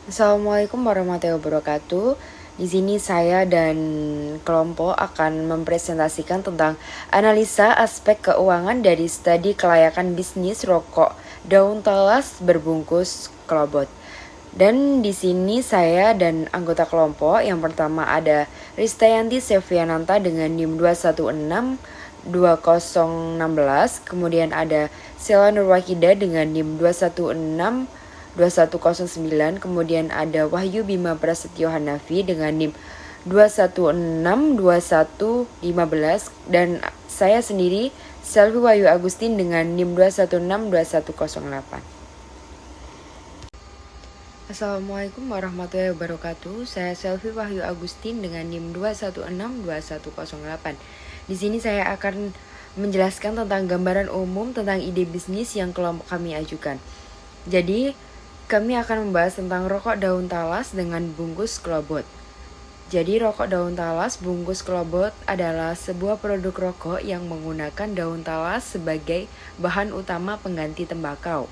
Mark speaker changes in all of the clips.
Speaker 1: Assalamualaikum warahmatullahi wabarakatuh. Di sini saya dan kelompok akan mempresentasikan tentang analisa aspek keuangan dari studi kelayakan bisnis rokok daun talas berbungkus kelobot. Dan di sini saya dan anggota kelompok yang pertama ada Ristayanti Seviananta dengan NIM 216 2016, kemudian ada Sela Nurwakida dengan NIM 216 2109, kemudian ada Wahyu Bima Prasetyo Hanafi dengan NIM 2162115, dan saya sendiri Selvi Wahyu Agustin dengan NIM 2162108. Assalamualaikum warahmatullahi wabarakatuh. Saya Selvi Wahyu Agustin dengan NIM 2162108. Di sini saya akan menjelaskan tentang gambaran umum tentang ide bisnis yang kelompok kami ajukan. Jadi, kami akan membahas tentang rokok daun talas dengan bungkus kelobot. Jadi, rokok daun talas bungkus kelobot adalah sebuah produk rokok yang menggunakan daun talas sebagai bahan utama pengganti tembakau.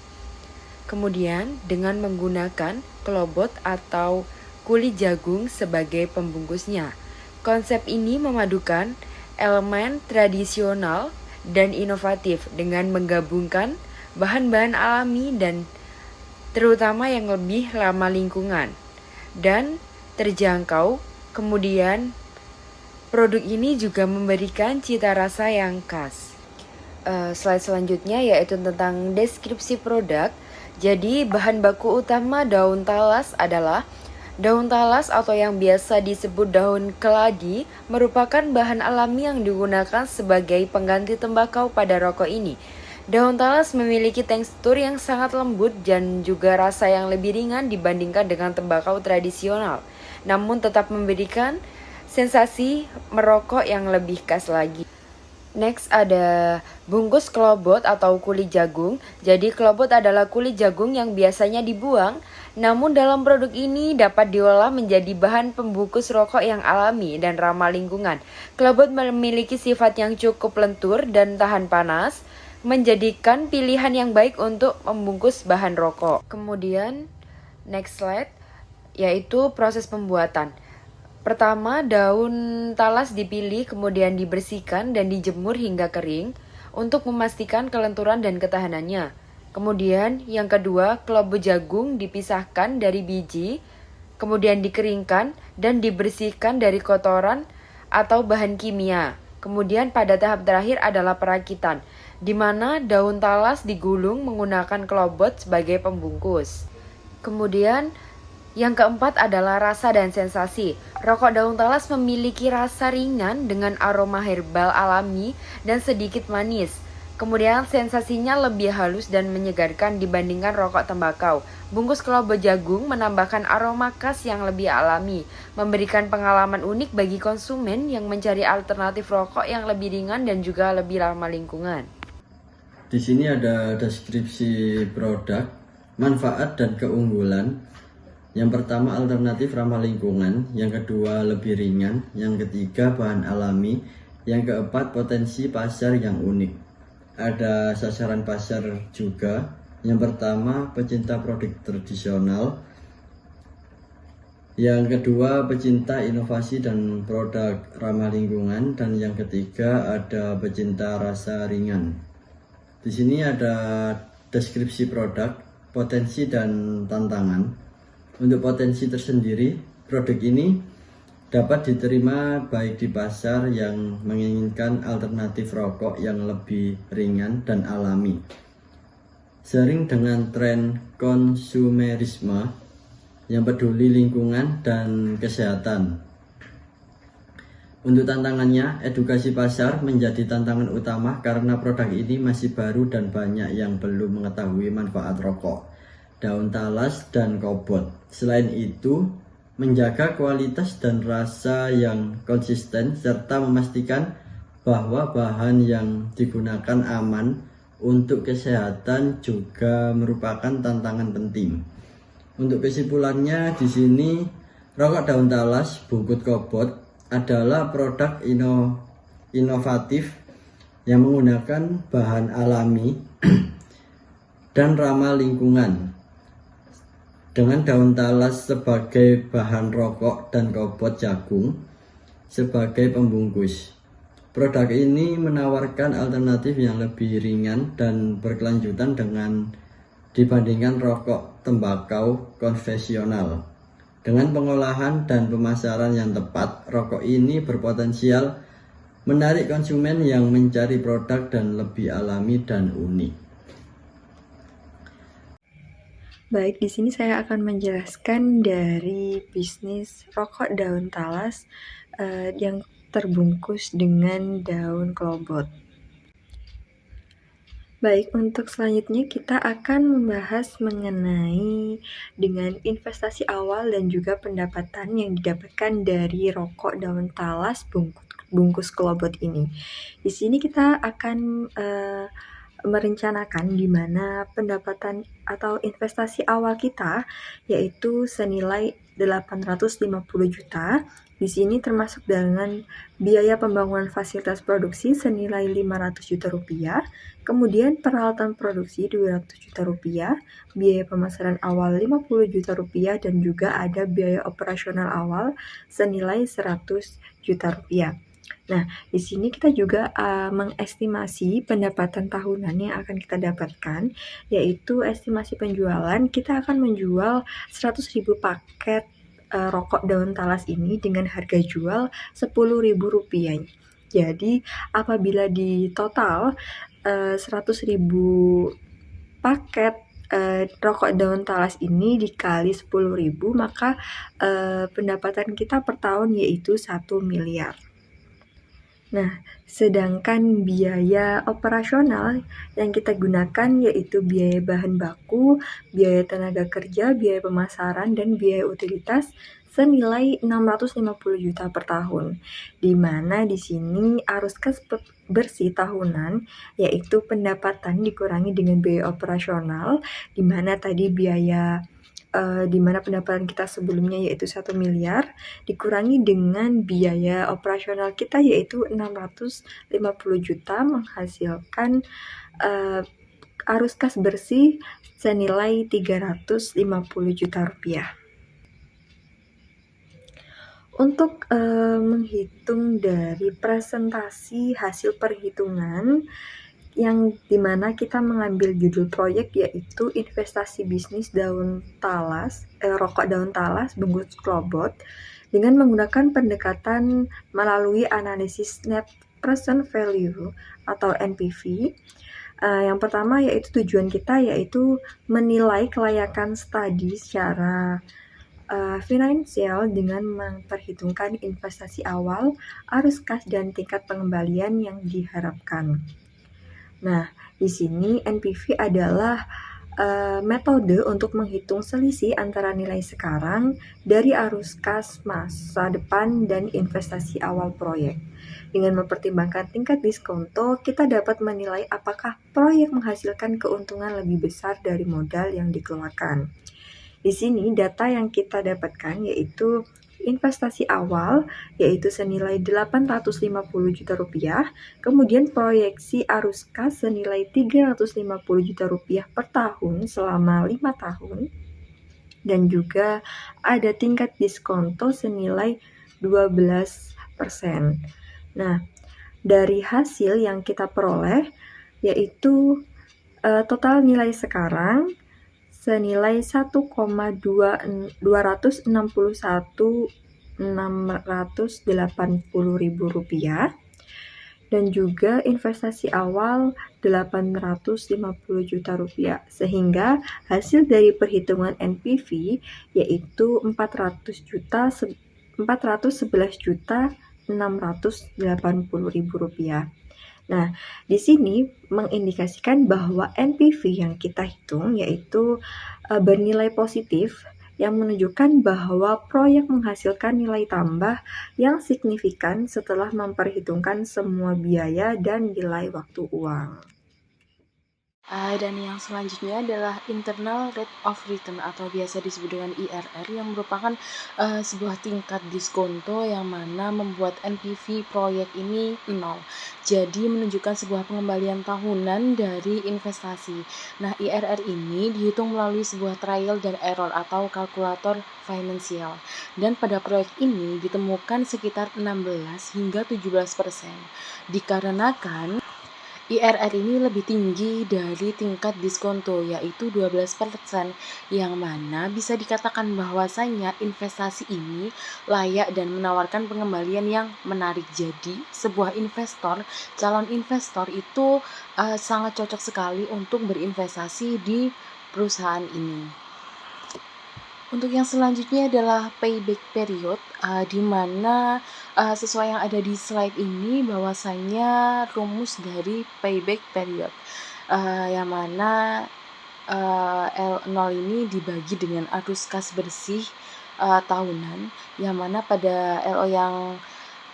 Speaker 1: Kemudian, dengan menggunakan kelobot atau kulit jagung sebagai pembungkusnya. Konsep ini memadukan elemen tradisional dan inovatif dengan menggabungkan bahan-bahan alami dan terutama yang lebih ramah lingkungan dan terjangkau. Kemudian, produk ini juga memberikan cita rasa yang khas. Slide selanjutnya yaitu tentang deskripsi produk. Jadi, bahan baku utama daun talas adalah daun talas atau yang biasa disebut daun keladi merupakan bahan alami yang digunakan sebagai pengganti tembakau pada rokok ini. Daun talas memiliki tekstur yang sangat lembut dan juga rasa yang lebih ringan dibandingkan dengan tembakau tradisional, namun tetap memberikan sensasi merokok yang lebih khas lagi. Next ada bungkus kelobot atau kulit jagung. Jadi kelobot adalah kulit jagung yang biasanya dibuang, namun dalam produk ini dapat diolah menjadi bahan pembungkus rokok yang alami dan ramah lingkungan. Kelobot memiliki sifat yang cukup lentur dan tahan panas, menjadikan pilihan yang baik untuk membungkus bahan rokok. Kemudian next slide yaitu proses pembuatan. Pertama, daun talas dipilih, kemudian dibersihkan dan dijemur hingga kering untuk memastikan kelenturan dan ketahanannya. Kemudian, yang kedua, kelobot jagung dipisahkan dari biji, kemudian dikeringkan dan dibersihkan dari kotoran atau bahan kimia. Kemudian pada tahap terakhir adalah perakitan, di mana daun talas digulung menggunakan kelobot sebagai pembungkus. Kemudian, yang keempat adalah rasa dan sensasi. Rokok daun talas memiliki rasa ringan dengan aroma herbal alami dan sedikit manis. Kemudian sensasinya lebih halus dan menyegarkan dibandingkan rokok tembakau. Bungkus kelobot jagung menambahkan aroma khas yang lebih alami, memberikan pengalaman unik bagi konsumen yang mencari alternatif rokok yang lebih ringan dan juga lebih ramah lingkungan.
Speaker 2: Di sini ada deskripsi produk, manfaat dan keunggulan. Yang pertama alternatif ramah lingkungan, yang kedua lebih ringan, yang ketiga bahan alami, yang keempat potensi pasar yang unik. Ada sasaran pasar juga. Yang pertama pecinta produk tradisional, yang kedua pecinta inovasi dan produk ramah lingkungan, dan yang ketiga ada pecinta rasa ringan. Di sini ada deskripsi produk, potensi dan tantangan. Untuk potensi tersendiri, produk ini dapat diterima baik di pasar yang menginginkan alternatif rokok yang lebih ringan dan alami. Sering dengan tren konsumerisme yang peduli lingkungan dan kesehatan. Untuk tantangannya, edukasi pasar menjadi tantangan utama karena produk ini masih baru dan banyak yang belum mengetahui manfaat rokok daun talas dan kobot. Selain itu, menjaga kualitas dan rasa yang konsisten serta memastikan bahwa bahan yang digunakan aman untuk kesehatan juga merupakan tantangan penting. Untuk kesimpulannya, di sini rokok daun talas bungkus kobot adalah produk inovatif yang menggunakan bahan alami dan ramah lingkungan, Dengan daun talas sebagai bahan rokok dan kobot jagung sebagai pembungkus. Produk ini menawarkan alternatif yang lebih ringan dan berkelanjutan dengan dibandingkan rokok tembakau konvensional. Dengan pengolahan dan pemasaran yang tepat, rokok ini berpotensial menarik konsumen yang mencari produk dan lebih alami dan unik.
Speaker 3: Baik, di sini saya akan menjelaskan dari bisnis rokok daun talas yang terbungkus dengan daun klobot. Baik, untuk selanjutnya kita akan membahas mengenai dengan investasi awal dan juga pendapatan yang didapatkan dari rokok daun talas bungkus klobot ini. Di sini kita akan merencanakan di mana pendapatan atau investasi awal kita yaitu senilai 850 juta. Di sini termasuk dengan biaya pembangunan fasilitas produksi senilai 500 juta rupiah, kemudian peralatan produksi 200 juta rupiah, biaya pemasaran awal 50 juta rupiah, dan juga ada biaya operasional awal senilai 100 juta rupiah. Nah, di sini kita juga mengestimasi pendapatan tahunan yang akan kita dapatkan, yaitu estimasi penjualan kita akan menjual 100.000 paket rokok daun talas ini dengan harga jual Rp10.000. Jadi, apabila di total 100.000 paket rokok daun talas ini dikali 10.000, maka pendapatan kita per tahun yaitu 1 miliar. Nah, sedangkan biaya operasional yang kita gunakan yaitu biaya bahan baku, biaya tenaga kerja, biaya pemasaran, dan biaya utilitas senilai 650 juta per tahun. Di mana di sini arus kas bersih tahunan yaitu pendapatan dikurangi dengan biaya operasional, di mana tadi di mana pendapatan kita sebelumnya yaitu 1 miliar dikurangi dengan biaya operasional kita yaitu 650 juta menghasilkan arus kas bersih senilai 350 juta rupiah. Untuk menghitung dari presentasi hasil perhitungan yang dimana kita mengambil judul proyek yaitu investasi bisnis rokok daun talas bungkus klobot dengan menggunakan pendekatan melalui analisis net present value atau NPV. Yang pertama yaitu tujuan kita yaitu menilai kelayakan studi secara finansial dengan memperhitungkan investasi awal, arus kas, dan tingkat pengembalian yang diharapkan. Nah, di sini NPV adalah metode untuk menghitung selisih antara nilai sekarang dari arus kas masa depan dan investasi awal proyek. Dengan mempertimbangkan tingkat diskonto, kita dapat menilai apakah proyek menghasilkan keuntungan lebih besar dari modal yang dikeluarkan. Di sini data yang kita dapatkan yaitu investasi awal yaitu senilai 850 juta rupiah, kemudian proyeksi arus kas senilai 350 juta rupiah per tahun selama 5 tahun, dan juga ada tingkat diskonto senilai 12%. Nah, dari hasil yang kita peroleh yaitu total nilai sekarang senilai 1,261.680.000 rupiah, dan juga investasi awal 850 juta rupiah, sehingga hasil dari perhitungan NPV yaitu 411.680.000 rupiah. Nah, di sini mengindikasikan bahwa NPV yang kita hitung yaitu bernilai positif yang menunjukkan bahwa proyek menghasilkan nilai tambah yang signifikan setelah memperhitungkan semua biaya dan nilai waktu uang.
Speaker 4: Dan yang selanjutnya adalah internal rate of return atau biasa disebut dengan IRR, yang merupakan sebuah tingkat diskonto yang mana membuat NPV proyek ini 0. Jadi menunjukkan sebuah pengembalian tahunan dari investasi. Nah, IRR ini dihitung melalui sebuah trial dan error atau kalkulator finansial. Dan pada proyek ini ditemukan sekitar 16 hingga 17%. Dikarenakan IRR ini lebih tinggi dari tingkat diskonto, yaitu 12%, yang mana bisa dikatakan bahwasanya investasi ini layak dan menawarkan pengembalian yang menarik. Jadi, sebuah calon investor itu sangat cocok sekali untuk berinvestasi di perusahaan ini. Untuk yang selanjutnya adalah payback period, di mana sesuai yang ada di slide ini bahwasanya rumus dari payback period, yang mana L0 ini dibagi dengan arus kas bersih tahunan, yang mana pada LO yang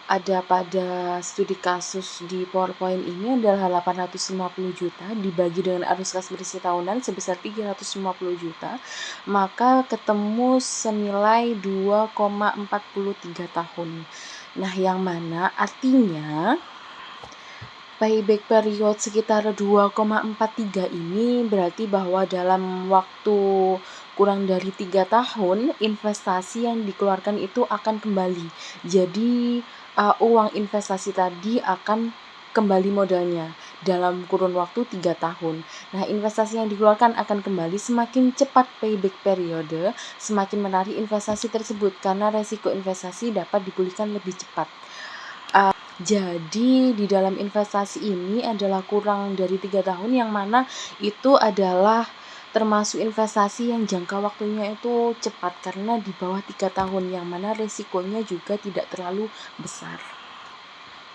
Speaker 4: ada pada studi kasus di PowerPoint ini adalah 850 juta dibagi dengan arus kas bersih tahunan sebesar 350 juta, maka ketemu senilai 2,43 tahun. Nah, yang mana artinya payback period sekitar 2,43 ini berarti bahwa dalam waktu kurang dari 3 tahun investasi yang dikeluarkan itu akan kembali. Jadi uang investasi tadi akan kembali modalnya dalam kurun waktu 3 tahun. Nah, investasi yang dikeluarkan akan kembali. Semakin cepat payback periode, semakin menarik investasi tersebut karena resiko investasi dapat dipulihkan lebih cepat. Jadi di dalam investasi ini adalah kurang dari 3 tahun, yang mana itu adalah termasuk investasi yang jangka waktunya itu cepat karena di bawah 3 tahun, yang mana resikonya juga tidak terlalu besar.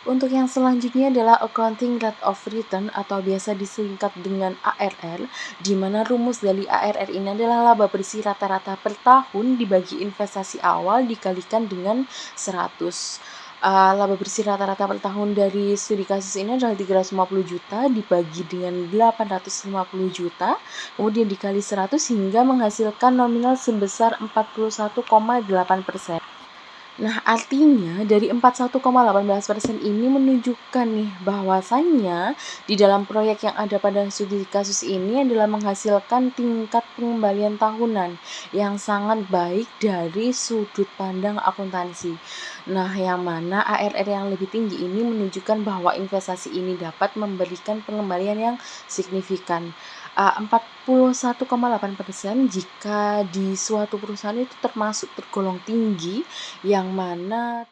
Speaker 4: Untuk yang selanjutnya adalah accounting rate of return atau biasa disingkat dengan ARR, di mana rumus dari ARR ini adalah laba bersih rata-rata per tahun dibagi investasi awal dikalikan dengan 100. Laba bersih rata-rata per tahun dari studi kasus ini adalah 350 juta dibagi dengan 850 juta, kemudian dikali 100 hingga menghasilkan nominal sebesar 41,8%. Nah, artinya dari 41,18% ini menunjukkan nih bahwasanya di dalam proyek yang ada pada studi kasus ini adalah menghasilkan tingkat pengembalian tahunan yang sangat baik dari sudut pandang akuntansi. Nah, yang mana ARR yang lebih tinggi ini menunjukkan bahwa investasi ini dapat memberikan pengembalian yang signifikan. 41,8% jika di suatu perusahaan itu termasuk tergolong tinggi, yang mana